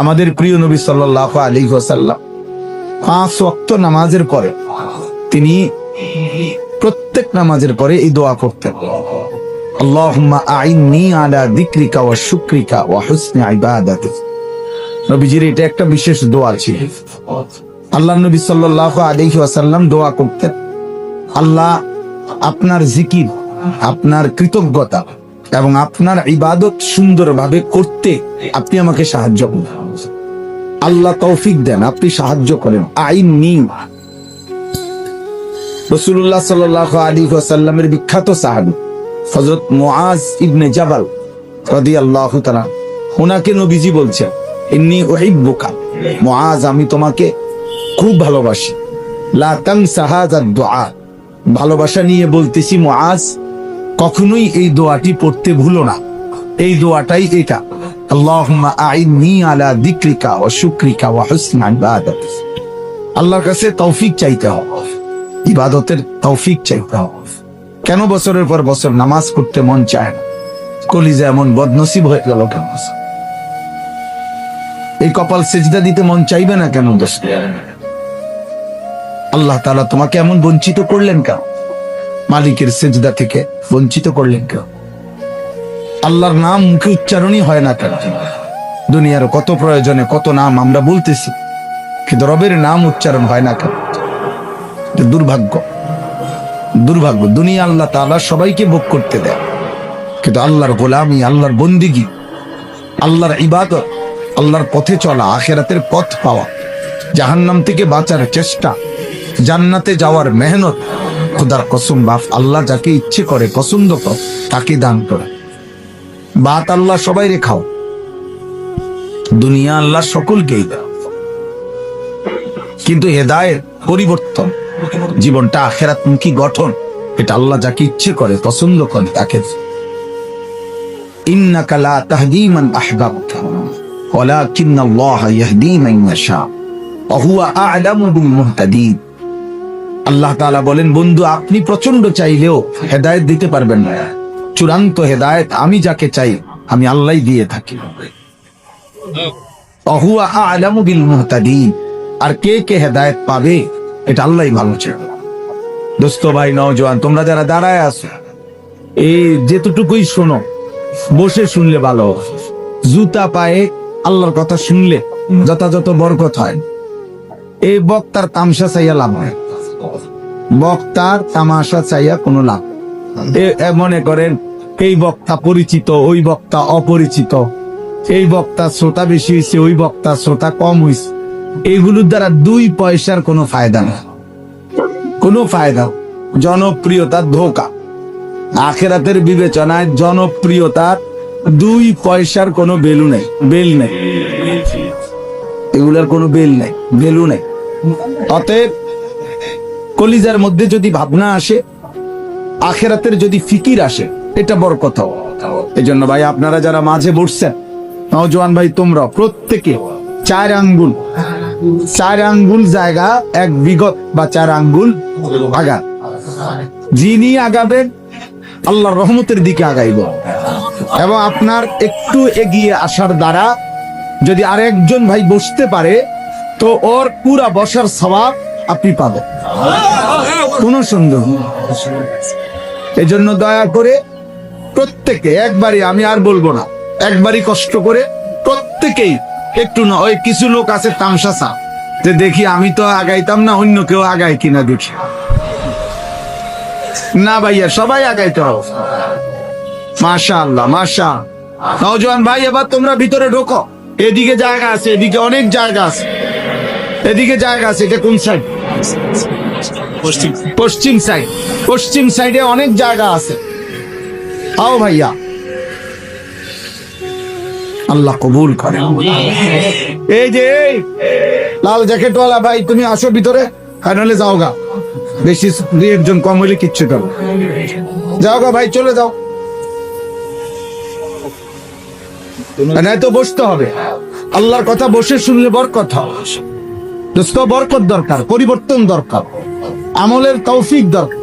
আমাদের প্রিয় নবী সাল্লাল্লাহু আলাইহি ওয়াসাল্লাম 5 ওয়াক্ত নামাজের পরে তিনি প্রত্যেক নামাজের পরে এই দোয়া করতেন, আল্লাহুম্মা আইন্নি আলা যিকরিকা ওয়া শুকরিকা ওয়া হুসনি ইবাদাতিক। নবীজির এটা একটা বিশেষ দোয়া ছিল। আল্লাহর নবী সাল্লাল্লাহু আলাইহি ওয়াসাল্লাম দোয়া করতেন, আল্লাহ আপনার জিকির, আপনার কৃতজ্ঞতা এবং আপনার ইবাদত সুন্দরভাবে করতে আপনি আমাকে সাহায্য করুন। আল্লাহ তৌফিক দেন, আপনি সাহায্য করেন। আইন্নি। রাসূলুল্লাহ সাল্লাল্লাহু আলাইহি ওয়াসাল্লামের বিখ্যাত সাহাবী হযরত মুআজ ইবনে জাবাল রাদিয়াল্লাহু তাআলা, ওনাকে নবীজি বলছেন, ইন্নী উহিব্বুকা মুআজ, আমি তোমাকে খুব ভালোবাসি। লা তানসা হাযা দুআ, ভালোবাসা নিয়ে বলতেছি মুআজ, কখনোই এই দোয়াটি পড়তে ভুলো না। এই দোয়াটাই এটা, আল্লাহুম্মা আইন্নি আলা যিকরিকা ওয়া শুকরিকা ওয়া হুসনি ইবাদাতিক। আল্লাহর কাছে তৌফিক চাইতে হবে, ইবাদতের তৌফিক চাইতে হবে। কেন বছরের পর বছর নামাজ পড়তে মন চায় না? কলিজা এমন বদনসিব হয়ে গেল কেন? এই কপাল সিজদা দিতে মন চাইবে না কেন? দোস্ত, আল্লাহ তাআলা তোমাকে এমন বঞ্চিত করলেন কেন? মালিকের সিজদা থেকে বঞ্চিত করলেন কেন? আল্লাহর নাম মুখে উচ্চারণই হয় না কেন? দুনিয়ার কত প্রয়োজনে কত নাম আমরা বলতেছি, কিন্তু রবের নাম উচ্চারণ হয় না কেন? দুর্ভাগ্য, দুর্ভাগ্য। দুনিয়া আল্লাহ তাআলা সবাইকে ভোগ করতে দেয়, কিন্তু আল্লাহর গোলামি, আল্লাহর বন্দিগি, আল্লাহর ইবাদত, আল্লাহর পথে চলা, আখিরাতের পথ পাওয়া, জাহান্নাম থেকে বাঁচার চেষ্টা, জান্নাতে যাওয়ার মেহনত, খোদার কসম বাপ, আল্লাহ যাকে ইচ্ছে করে পছন্দ করে তাকে দান করে। বাত আল্লাহ সবাই রেখাও, দুনিয়া আল্লাহ সকলকেই দেয়, কিন্তু হেদায়েত, পরিবর্তন, জীবনটা আখিরাতমুখী গঠন, এটা আল্লাহ যাকে ইচ্ছে করে পছন্দ করে তাকে। ইন্নাকা লা তাহদি মান আহবাবতা ওয়ালাকিন্নাল্লাহা ইয়াহদি মান ইয়াশা ওয়া হুয়া আ'লামু বিল মুহতাদিন। আল্লাহ তাআলা বলেন, বন্ধু আপনি প্রচন্ড চাইলেও হেদায়েত দিতে পারবেন না। চূড়ান্ত হেদায়েত আমি যাকে চাই আমি আল্লাহই দিয়ে থাকি। ওয়া হুয়া আ'লামু বিল মুহতাদিন। আর কে কে হেদায়েত পাবে এটা আল্লাহই ভালো চায়। দোস্ত ভাই, নওজোয়ান, তোমরা যারা দাঁড়ায় আছো, এই যেতটুকুই শোনো, বসে শুনলে ভালো। জুতা পায়ে আল্লাহর কথা শুনলে যথাযথ বরকত হয়। এই বক্তার তামসা চাইয়া লাভ হয়, বক্তার তামাশা চাইয়া কোনো লাভ। মনে করেন এই বক্তা পরিচিত, ওই বক্তা অপরিচিত, এই বক্তা শ্রোতা বেশি হয়েছে, ওই বক্তা শ্রোতা কম হয়েছে, এইগুলোর দ্বারা 2 পয়সার কোনো ফায়দা নেই, কোনো ফায়দা। জনপ্রিয়তার ধোঁকা। আখিরাতের বিবেচনায় জনপ্রিয়তার 2 পয়সার কোনো বেলু নেই, বেল নেই, এগুলার কোনো বেল নেই, বেলু নেই। অতএব কলিজার মধ্যে যদি ভাবনা আসে, আখিরাতের যদি ফিকির আসে, এটা বরকত হবে। এই জন্য ভাই, আপনারা যারা মাঝে বসছেন, নওজোয়ান ভাই, তোমরা প্রত্যেকে 4 আঙ্গুল জায়গা এক বিগত বা 4 আঙ্গুল আগা। যিনি আগাবেন আল্লাহর রহমতের দিকে আগাইব, এবং আপনার একটু এগিয়ে আসার দ্বারা যদি আরেকজন ভাই বসতে পারে, তো ওর পুরা বসার সওয়াব আপনি পাবেন, কোনো সন্দেহ। এই জন্য দয়া করে প্রত্যেকে একবারই, আমি আর বলবো না, একবারই কষ্ট করে প্রত্যেকেই একটু না, ওই কিছু লোক আছে তামসা যে দেখি আমি তো আগাইতাম না, অন্য কেউ আগায় কিনা দেখি না। ভাইয়া সবাই আগাইতে হবে। মাশাআল্লাহ, মাশাআল্লাহ। নওজোয়ান ভাই, এবার তোমরা ভিতরে ঢোকো। এদিকে জায়গা আছে, এদিকে অনেক জায়গা আছে, এদিকে জায়গা আছে। এটা কোন সাইড? পশ্চিম সাইড। পশ্চিম সাইডে অনেক জায়গা আছে। আও ভাইয়া, আল্লাহ কবুল করে। এই যে লাল জ্যাকেটওয়ালা ভাই, তুমি আসো ভিতরে, ফাইনালে যাও গা। বেশি 2-1 জন কম হইলে কিচ্ছু করো, যাও গা ভাই, চলে যাও। নাই তো বসতে হবে। আল্লাহর কথা বসে শুনলে বরকত হয়। দোস্ত, বরকত দরকার, পরিবর্তন দরকার, আমলের তৌফিক দরকার।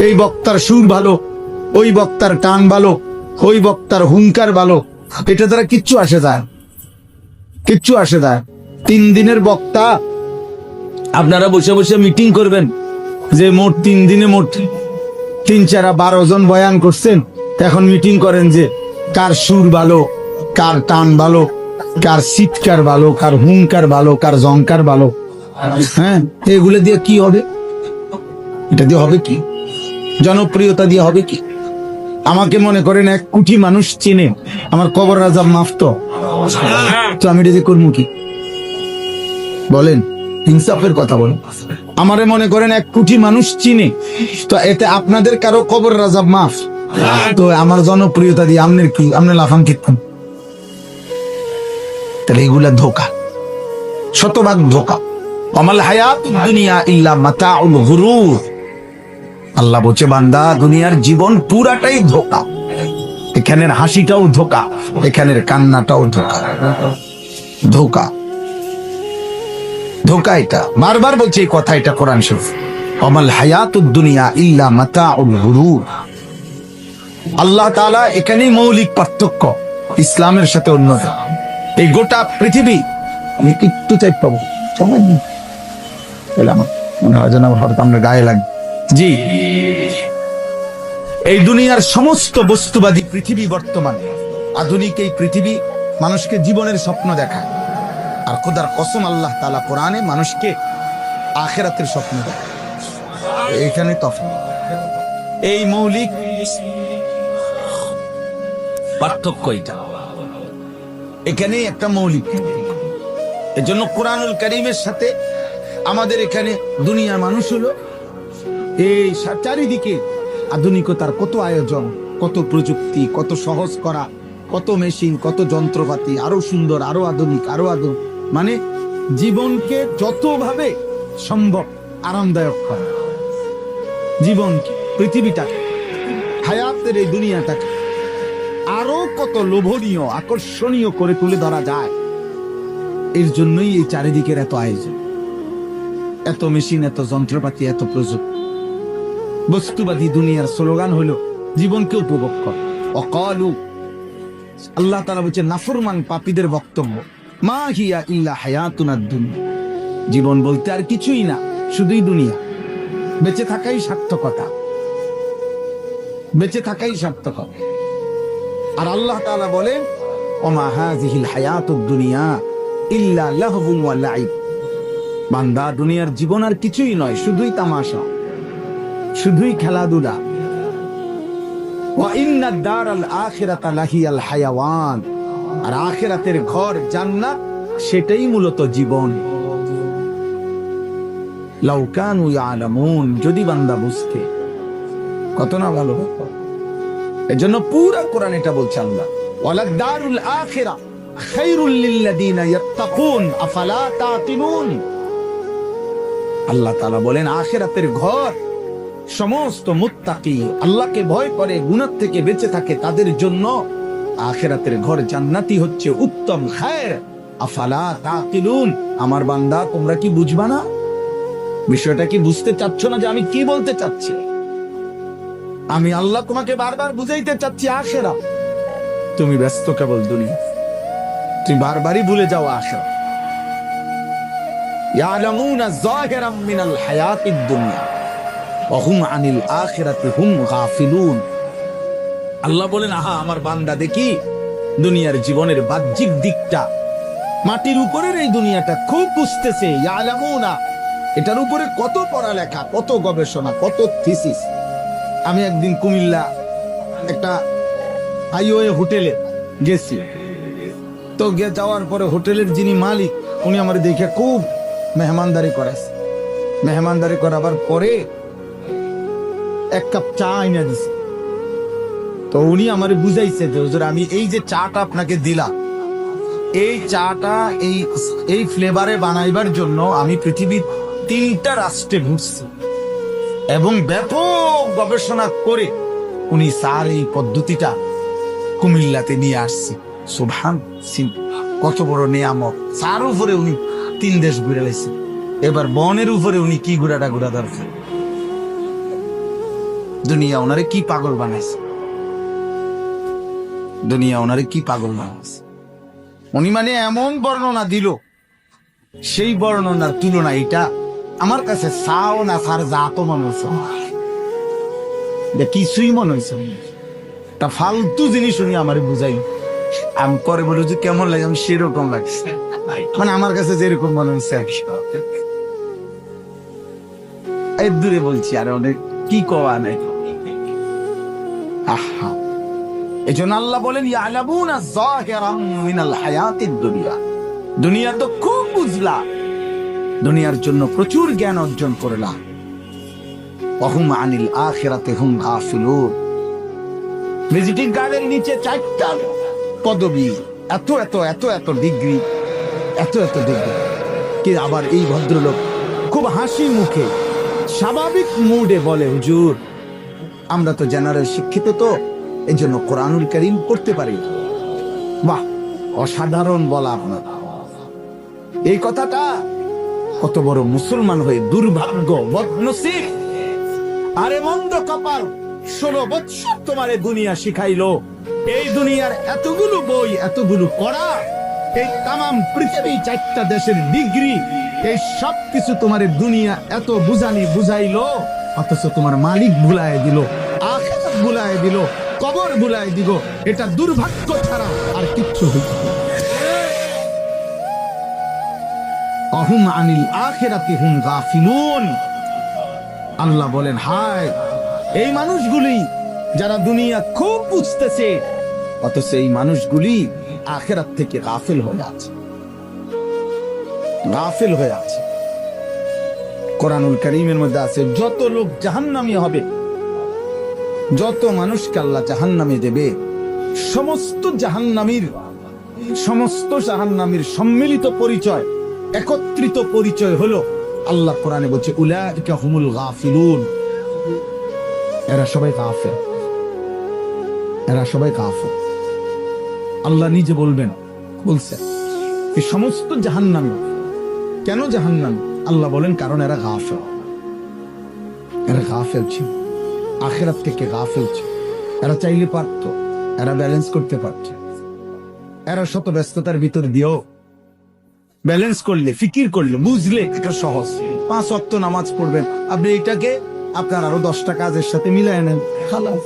এই বক্তার সুর ভালো, ওই বক্তার টান ভালো, ওই বক্তার হুঙ্কার ভালো, এটা দ্বারা কিচ্ছু আসে যায়। কিচ্ছু আসে না। 3 দিনের বক্তা, আপনারা বসে বসে মিটিং করবেন যে মোট 3 দিনে মোট 3-4-12 জন বয়ান করছেন। এখন মিটিং করেন যে কার সুর ভালো, কার টান ভালো, কার চিৎকার ভালো, কার হুঙ্কার ভালো, কার জঙ্কার ভালো। হ্যাঁ, এগুলো দিয়ে কি হবে? এটা দিয়ে হবে কি? জনপ্রিয়তা দিয়ে হবে কি? আমাকে মনে করেন 1 কোটি মানুষ চিনে, আমার কবর রাজা মাফ তো আমি এটা দিয়ে করবো কি? বলেন, ইনসাফের কথা বলেন। আমারে মনে করেন 1 কোটি মানুষ চিনে, তো এতে আপনাদের কারো কবর রাজা মাফ, তো আমার জনপ্রিয়তা দিয়ে আপনার কি? আপনি লাফান কিতাম? তাহলে এগুলা ধোকা, শতভাগ ধোকা। আমাল হায়াতুদ দুনিয়া ইল্লা মাতাউল গুরুর। আল্লাহ বলছে, বান্দা, দুনিয়ার জীবন পুরাটাই ধোকা। এখানের হাসিটাও ধোকা, এখানের কান্নাটাও ধোকা। ধোকা, ধোকা। এটা বারবার বলছে এই কথা, এটা কোরআন শরীফ। আমাল হায়াতুদ দুনিয়া ইল্লা মাতাউল গুরুর। আল্লাহ তাআলা এখানেই মৌলিক পার্থক্য ইসলামের সাথে অন্যত। এই গোটা পৃথিবী, আমি একটু চাই পাবো সময় নেই, আমার মনে হয় যেন আমার গায়ে লাগে। জি, এই দুনিয়ার সমস্ত বস্তুবাদী পৃথিবী, বর্তমানে আধুনিক এই পৃথিবী মানুষকে জীবনের স্বপ্ন দেখায়, আর খোদার কসম আল্লাহ তাআলা কোরআনে মানুষকে আখিরাতের স্বপ্ন দেখায়। এখানে তফাৎ, এই মৌলিক পার্থক্য, এটা এখানেই একটা মৌলিক। এজন্য কোরআনুল কারীমের সাথে আমাদের এখানে দুনিয়ার মানুষ হলো এই চারিদিকে আধুনিকতার কত আয়োজন, কত প্রযুক্তি, কত সহজ করা, কত মেশিন, কত যন্ত্রপাতি, আরো সুন্দর, আরো আধুনিক, আরো আধুনিক, মানে জীবনকে যতভাবে সম্ভব আরামদায়ক করা, জীবনকে, পৃথিবীটাকে, হায়াতের এই দুনিয়াটাকে আরো কত লোভনীয়, আকর্ষণীয় করে তুলে ধরা যায়। এর জন্যই এই চারিদিকের এত আয়োজন, এত মেশিন, এত যন্ত্রপাতি, এত প্রযুক্তি। বস্তুবাদী দুনিয়ার স্লোগান হলো জীবনকে উপভোগ কর। অকালু, আল্লাহ তাআলা বলছেন নাফরমান পাপীদের বক্তব্য, মা হিয়া ইল্লা হায়াতুনাদ দুনিয়া, জীবন বলতে আর কিছুই না, শুধুই দুনিয়া। বেঁচে থাকাই সার্থকতা, বেঁচে থাকাই সার্থকতা। আর আল্লাহ তাআলা বলেন ওমা হাযিহিল হায়াতুদ দুনিয়া ইল্লা লাহবুন ওয়া লাইব, বান্দা, দুনিয়ার জীবন আর কিছুই নয়, শুধুই তামাশা, শুধুই খেলাধুলা। ওয়া ইন্নাদ দারাল আখিরাতা লাহিয়াল হায়াওয়ান, আর আখিরাতের ঘর জান্নাত, সেটাই মূলত জীবন। লাউ কানু ইয়ালামুন, যদি বান্দা বুঝতে, কত না ভালো। এজন্য পুরা কোরআন এটা বলছে আল্লাহ, ওয়ালাদ দারুল আখিরা খায়রুল লিল্লাযিনা ইয়াত্তাকুন আফালা তাকিলুন। আল্লাহ তাআলা বলেন আখিরাতের ঘর সমস্ত মুত্তাকি, আল্লাহকে ভয় করে, গুনাহ থেকে বেঁচে থাকে, তাদের জন্য আখিরাতের ঘর জান্নাতি হচ্ছে উত্তম খায়ের। আফালা তাকিলুন, আমার বান্দা, তোমরা কি বুঝবা না? বিষয়টা কি বুঝতে চাচ্ছ না যে আমি কি বলতে চাচ্ছি? আমি আল্লাহ তোমাকে বারবার বুঝাইতে চাচ্ছি আখিরাত, তুমি ব্যস্ত কেবল দুনিয়া, তুমি বারবারই ভুলে যাও আখিরাত। ইয়ালামুনা যাহিরাম মিনাল হায়াতিদ দুনিয়া ওয়া হুম আনিল আখিরাতি হুম গাফিলুন। আল্লাহ বলেন, আহা আমার বান্দা, দেখি দুনিয়ার জীবনের বাহ্যিক দিকটা, মাটির উপরের এই দুনিয়াটা খুব বুঝতেছে। ইয়ালামুনা, এটার উপরে কত পড়ালেখা, কত গবেষণা, কত থিসিস। আমি একদিন কুমিল্লা একটা হাইওয়ে হোটেলে গেছি, তো যাওয়ার পরে হোটেলের যিনি মালিক, উনি আমার দেখে খুব মেহমানদারি করেছে। মেহমানদারি করাবার পরে 1 কাপ চা আইনা দিছে। তো উনি আমার বুঝাইছে যে হুজুর, আমি এই যে চাটা আপনাকে দিলাম, এই চাটা এই ফ্লেভারে বানাইবার জন্য আমি পৃথিবীর 3টা রাষ্ট্রে ঘুরছি এবং ব্যাপক গবেষণা করে উনি স্যার এই পদ্ধতিটা কুমিল্লাতে নিয়ে আসছে। সুবহান, কত বড় নিয়ামত। স্যার উপরে উনি 3 দেশ ঘুরে গেছে, এবার বনের উপরে উনি কি ঘুরাটা ঘুরা দরকার? দুনিয়া ওনারে কি পাগল বানাইছে, দুনিয়া ওনারে কি পাগল বানাইছে। উনি মানে এমন বর্ণনা দিল, সেই বর্ণনার তুলনা এটা আমার কাছে সাও না সার জাতো মনে হচ্ছে, কিছুই মনে হয়েছে। তা ফালতু জিনিস উনি আমার বুঝাই, আমি পরে বলি যে কেমন লাগে, আমি সেরকম লাগছে, মানে আমার কাছে যেরকম মনে হচ্ছে এর দূরে বলছি, আর অনেক কি কওয়া নাই। আহা, এই জন্য আল্লাহ বলেন ইয়ালামুনা যাহিরাম মিনাল হায়াতিদ দুনিয়া, দুনিয়া তো খুব বুঝলা, দুনিয়ার জন্য প্রচুর জ্ঞান অর্জন করলা, ওয়াহুম আনিল আখিরাতি হুম গাফিলুন। ভিজিটিং কার্ডের নিচে 4টা পদবি, এত এত এত এত ডিগ্রি, এত এত ডিগ্রি, কি আবার এই ভদ্রলোক খুব হাসি মুখে স্বাভাবিক মুডে বলে, হুজুর আমরা তো জেনারেল শিক্ষিত, তো এই জন্য কোরআনুল কারীম পড়তে পারি। বাহ, অসাধারণ বলা আপনার। এই কথাটা কত বড় মুসলমান হয়ে দুর্ভাগ্য, বদনসিব, আরে মন্দ কপাল। 16 বছর তোমারে দুনিয়া শিখাইলো, এই দুনিয়ার এতগুলো বই, এতগুলো পড়া, এই তামাম পৃথিবী 4টা দেশের ডিগ্রি, এই সব কিছু তোমারে দুনিয়া এত বুঝাইলো, অথচ তোমার মালিক ভুলায় দিল, আখিরাত ভুলায় দিল, কবর ভুলায় দিব। এটা দুর্ভাগ্য ছাড়া আর কিচ্ছু হইতে পারে না। আহুম আনিল আখিরাতি হুম গাফিলুন। আল্লাহ বলেন, হায় এই মানুষগুলি যারা দুনিয়া খুব বুঝতেছে, অথচ এই মানুষগুলি আখিরাত থেকে গাফিল হয়ে আছে, গাফিল হয়ে আছে। কোরআনুল কারীমের মধ্যে আছে, যত লোক জাহান্নামী হবে, যত মানুষকে আল্লাহ জাহান্নামে দেবে, সমস্ত জাহান্নামীর সম্মিলিত পরিচয়, একত্রিত পরিচয় হলো, আল্লাহ কোরআনে বলছে উলাইকা হুমুল গাফিলুন, এরা সবাই গাফিল, এরা সবাই গাফিল। আল্লাহ নিজে বলবেন, বলছে এই সমস্ত জাহান্নামী। কেন জাহান্নামী? আল্লাহ বলেন কারণ এরা গাফিল, এরা গাফিল ছিল, আখিরাত থেকে গাফিল ছিল। এরা চাইলে পারত, এরা ব্যালেন্স করতে পারত, এরা শত ব্যস্ততার ভিতর দিয়েও ব্যালেন্স করলে, ফিকির করলে, বুঝলে এটা সহজ। 5 ওয়াক্ত নামাজ পড়বেন, আপনি এটাকে আপনার আরো 10টা কাজের সাথে মিলাই নেন, খালাস।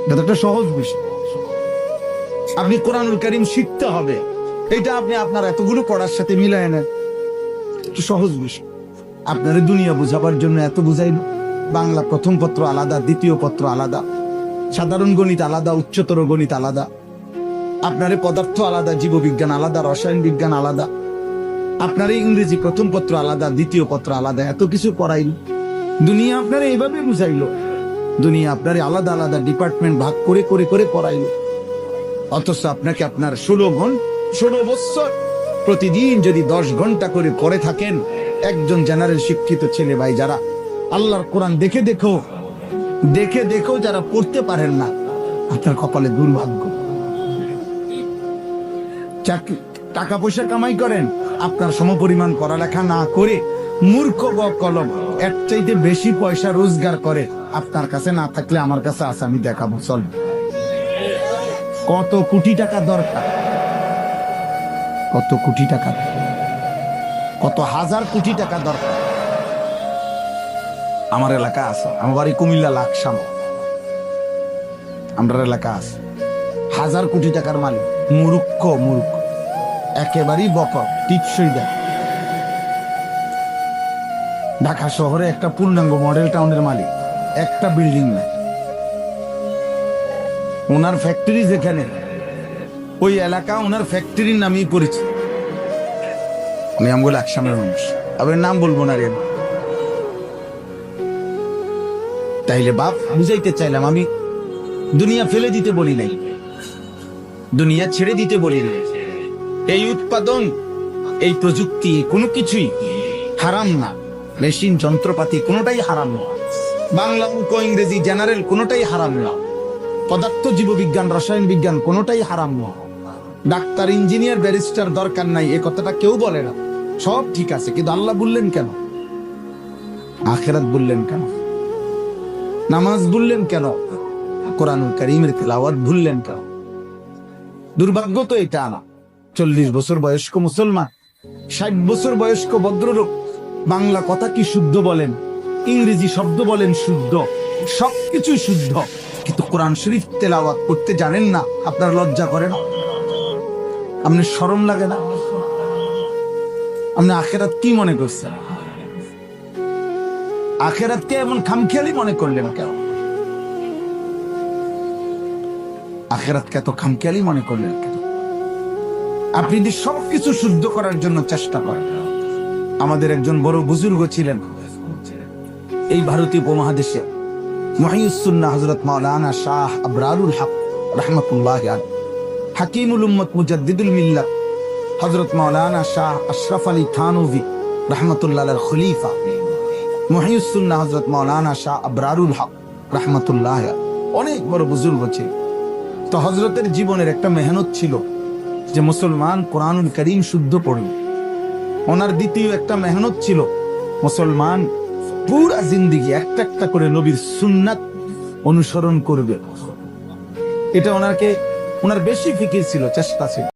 এটা একটা সহজ বিষয়। আপনি কোরআনুল কারীম শিখতে হবে, এটা আপনি আপনার এতগুলো পড়ার সাথে মিলাই নেন, একটু সহজ বিষয়। আপনার দুনিয়া বুঝাবার জন্য এত বুঝাইল, বাংলা প্রথম পত্র আলাদা, দ্বিতীয় পত্র আলাদা, সাধারণ গণিত আলাদা, উচ্চতর গণিত আলাদা, আপনার পদার্থ আলাদা, জীববিজ্ঞান আলাদা, রসায়ন বিজ্ঞান আলাদা, আপনার ইংরেজি প্রথম পত্র আলাদা, দ্বিতীয় পত্র আলাদা, এত কিছু পড়াইল। দুনিয়া আপনার এইভাবে বুঝাইল, দুনিয়া আপনার আলাদা আলাদা ডিপার্টমেন্ট ভাগ করে করে করে পড়াইল। অথচ আপনাকে আপনার 16 বছর প্রতিদিন যদি 10 ঘন্টা করে পড়ে থাকেন, একজন জেনারেল শিক্ষিত ছেলে ভাই যারা আল্লাহর কোরআন দেখে দেখো যারা পড়তে পারেন না, আপনার কপালে দুর্ভাগ্য। টাকা পয়সা কামাই করেন, আপনার সমপরিমাণ পড়ালেখা না করে মূর্খ কলম এর চাইতে বেশি পয়সা রোজগার করে, আপনার কাছে না থাকলে আমার কাছে আছে, আমি দেখাবো, চল। কত কোটি টাকা দরকার, কত কোটি টাকা, কত হাজার কোটি টাকা দরকার। আমার এলাকা আছে, আমার বাড়ি কুমিল্লা লাকসাম, আমার এলাকা আছে, 1000 কোটি টাকার মালিক, মূর্খ একেবারেই বকর, টিপসই দেয়। ঢাকা শহরে একটা পূর্ণাঙ্গ মডেল টাউনের মালিক, একটা বিল্ডিং নাই। ওনার ফ্যাক্টরি যেখানে, ওই এলাকা ওনার ফ্যাক্টরির নামেই পরিচিত। আমি আমগুলো একসামের মানুষ, আবার নাম বলবো না রে। তাইলে বাপ বুঝাইতে চাইলাম, আমি দুনিয়া ফেলে দিতে বলি নাই, দুনিয়া ছেড়ে দিতে বলি নাই। এই উৎপাদন, এই প্রযুক্তি, কোনো কিছুই হারাম না। মেশিন, যন্ত্রপাতি কোনোটাই হারাম না। বাংলা, অঙ্ক, ইংরেজি, জেনারেল কোনোটাই হারাম না। পদার্থ, জীববিজ্ঞান, রসায়ন বিজ্ঞান কোনোটাই হারাম না। ডাক্তার, ইঞ্জিনিয়ার, ব্যারিস্টার দরকার নাই, এ কথাটা কেউ বলে না, সব ঠিক আছে। কিন্তু আল্লাহ বললেন কেন? আখিরাত বললেন কেন? নামাজ বললেন কেন? কোরআনুল কারীমের তিলাওয়াত ভুললেন কেন? দুর্ভাগ্য তো এটা না, 40 বছর বয়স্ক মুসলমান, 60 বছর বয়স্ক ভদ্রলোক বাংলা কথা কি শুদ্ধ বলেন, ইংরেজি শব্দ বলেন শুদ্ধ, সবকিছু শুদ্ধ, কিন্তু কোরআন শরীফ তেলাওয়াত করতে জানেন না। আপনার লজ্জা করে না? আপনার শরম লাগে না? আপনি আখেরাত কি মনে করছেন? আখেরাতকে এমন খামখেয়ালি মনে করলেন কেন? আখেরাতকে এত খামখেয়ালি মনে করলেন কেন? আপনি যদি সবকিছু শুদ্ধ করার জন্য চেষ্টা করেন। আমাদের একজন বড় বুজুর্গ ছিলেন এই ভারতীয় উপমহাদেশে, মুহিউস সুন্নাহ হযরত মাওলানা শাহ আবরারুল হক রাহমাতুল্লাহি আলাইহি, হাকিমুল উম্মত মুজাদ্দিদুল মিল্লাত হযরত মাওলানা শাহ আশরাফ আলী থানভী রাহমাতুল্লাহ আলাইহির খলিফা, মুহিউস সুন্নাহ হযরত মাওলানা শাহ আবরারুল হক রাহমাতুল্লাহি আলাইহি, অনেক বড় বুজুর্গ ছিল। তো হযরতের জীবনের একটা মেহনত ছিল যে মুসলমান কোরআনুল কারীম শুদ্ধ পড়বে। ওনার দ্বিতীয় একটা মেহনত ছিল মুসলমান পুরা জিন্দেগি একটা একটা করে নবীর সুন্নাত অনুসরণ করবে। এটা ওনার বেশি ফিকির ছিল, চেষ্টা ছিল।